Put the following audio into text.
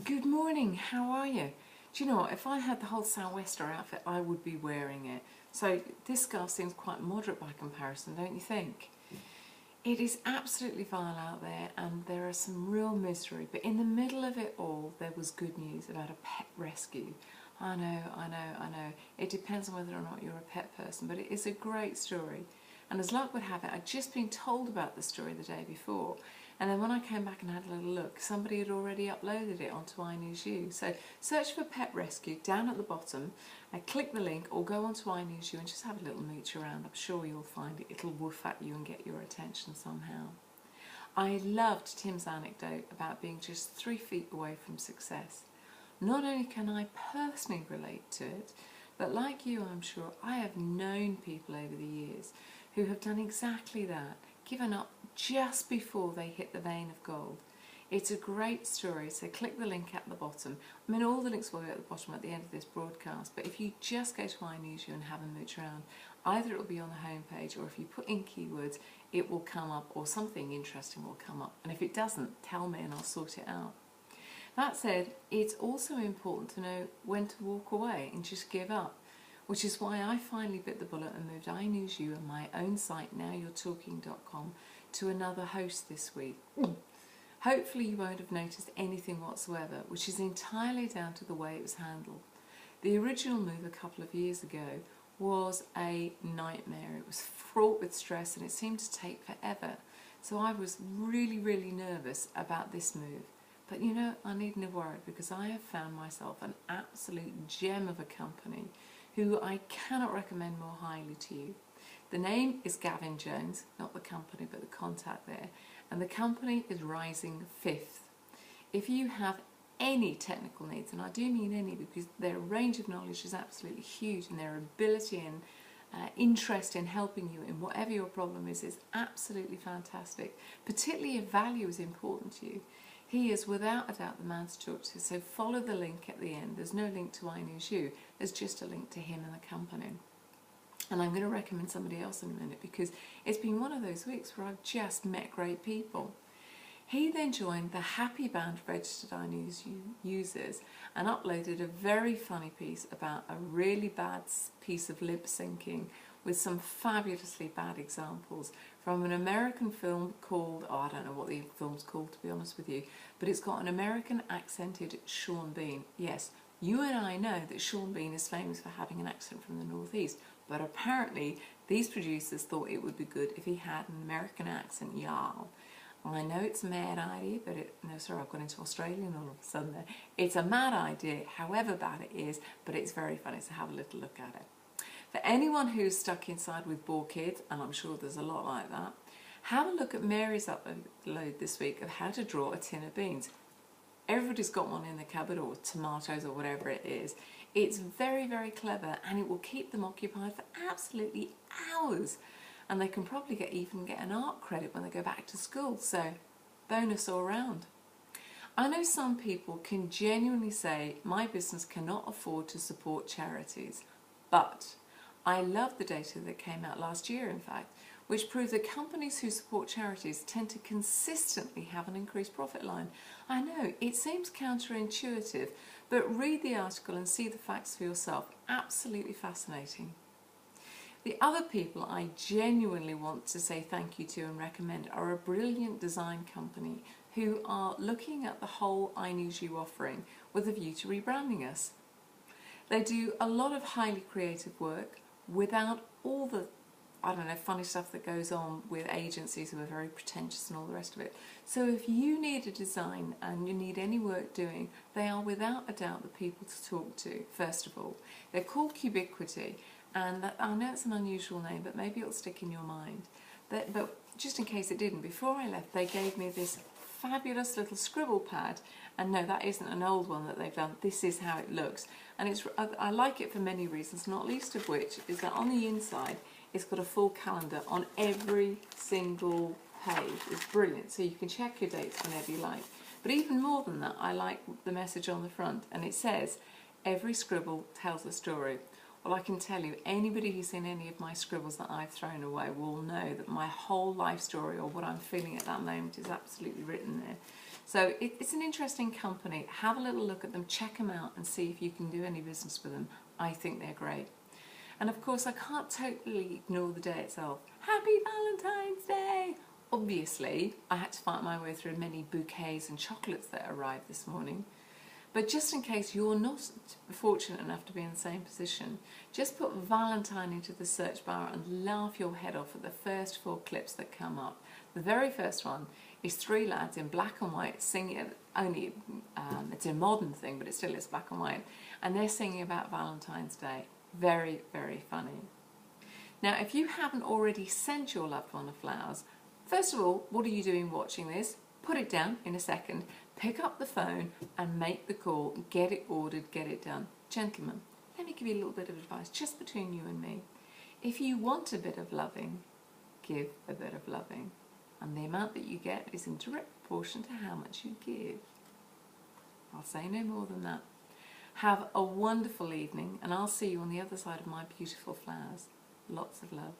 Good morning, how are you? Do you know what, if I had the whole sou'wester outfit, I would be wearing it. So this scarf seems quite moderate by comparison, don't you think? It is absolutely vile out there and there are some real misery, but in the middle of it all there was good news about a pet rescue. I know. It depends on whether or not you're a pet person, but it is a great story. And as luck would have it, I'd just been told about the story the day before. And then when I came back and had a little look, somebody had already uploaded it onto iNewsU. So search for Pet Rescue down at the bottom, click the link or go onto iNewsU and just have a little mooch around. I'm sure you'll find it. It'll woof at you and get your attention somehow. I loved Tim's anecdote about being just 3 feet away from success. Not only can I personally relate to it, but like you, I'm sure, I have known people over the years who have done exactly that, given up just before they hit the vein of gold. It's a great story, so click the link at the bottom. I mean, all the links will be at the bottom at the end of this broadcast, but if you just go to iNewsU and have a mooch around, either it will be on the homepage, or if you put in keywords, it will come up, or something interesting will come up. And if it doesn't, tell me and I'll sort it out. That said, it's also important to know when to walk away and just give up, which is why I finally bit the bullet and moved iNewsU and my own site, nowyourtalking.com, to another host this week. Hopefully you won't have noticed anything whatsoever, which is entirely down to the way it was handled. The original move a couple of years ago was a nightmare. It was fraught with stress and it seemed to take forever. So I was really nervous about this move. But you know, I needn't have worried, because I have found myself an absolute gem of a company who I cannot recommend more highly to you. The name is Gavin Jones, not the company but the contact there, and the company is rising fifth. If you have any technical needs, and I do mean any because their range of knowledge is absolutely huge and their ability and interest in helping you in whatever your problem is absolutely fantastic, particularly if value is important to you. He is without a doubt the man to talk to, so follow the link at the end. There's no link to iNewsU, there's just a link to him and the company. And I'm going to recommend somebody else in a minute, because it's been one of those weeks where I've just met great people. He then joined the happy band of registered iNewsU users and uploaded a very funny piece about a really bad piece of lip syncing with some fabulously bad examples from an American film called, oh, I don't know what the film's called to be honest with you, but it's got an American accented Sean Bean. Yes, you and I know that Sean Bean is famous for having an accent from the Northeast, but apparently these producers thought it would be good if he had an American accent, y'all. I know it's a mad idea, but no, sorry, I've gone into Australian all of a sudden there. It's a mad idea, however bad it is, but it's very funny, so have a little look at it. For anyone who's stuck inside with 4 kids, and I'm sure there's a lot like that, have a look at Mary's upload this week of how to draw a tin of beans. Everybody's got one in the cupboard, or tomatoes, or whatever it is. It's very clever, and it will keep them occupied for absolutely hours. And they can probably even get an art credit when they go back to school, so bonus all round. I know some people can genuinely say, my business cannot afford to support charities, but I love the data that came out last year, in fact, which proves that companies who support charities tend to consistently have an increased profit line. I know, it seems counterintuitive, but read the article and see the facts for yourself. Absolutely fascinating. The other people I genuinely want to say thank you to and recommend are a brilliant design company who are looking at the whole iNewsU offering with a view to rebranding us. They do a lot of highly creative work without all the, I don't know, funny stuff that goes on with agencies who are very pretentious and all the rest of it. So if you need a design and you need any work doing, they are without a doubt the people to talk to, first of all. They're called Cubiquity, and I know it's an unusual name, but maybe it'll stick in your mind. But just in case it didn't, before I left they gave me this fabulous little scribble pad, and no, that isn't an old one that they've done, this is how it looks. And I like it for many reasons, not least of which is that on the inside it's got a full calendar on every single page. It's brilliant, so you can check your dates whenever you like. But even more than that, I like the message on the front, and it says, every scribble tells a story. Well, I can tell you, anybody who's seen any of my scribbles that I've thrown away will know that my whole life story, or what I'm feeling at that moment, is absolutely written there. So it's an interesting company. Have a little look at them, check them out and see if you can do any business with them. I think they're great. And of course I can't totally ignore the day itself. Happy Valentine's Day! Obviously I had to fight my way through many bouquets and chocolates that arrived this morning. But just in case you're not fortunate enough to be in the same position, just put Valentine into the search bar and laugh your head off at the first 4 clips that come up. The very first one is 3 lads in black and white singing, only it's a modern thing, but it still is black and white, and they're singing about Valentine's Day. Very, very funny. Now, if you haven't already sent your loved one a flowers, first of all, what are you doing watching this? Put it down in a second, pick up the phone and make the call, get it ordered, get it done. Gentlemen, let me give you a little bit of advice, just between you and me. If you want a bit of loving, give a bit of loving. And the amount that you get is in direct proportion to how much you give. I'll say no more than that. Have a wonderful evening, and I'll see you on the other side of my beautiful flowers. Lots of love.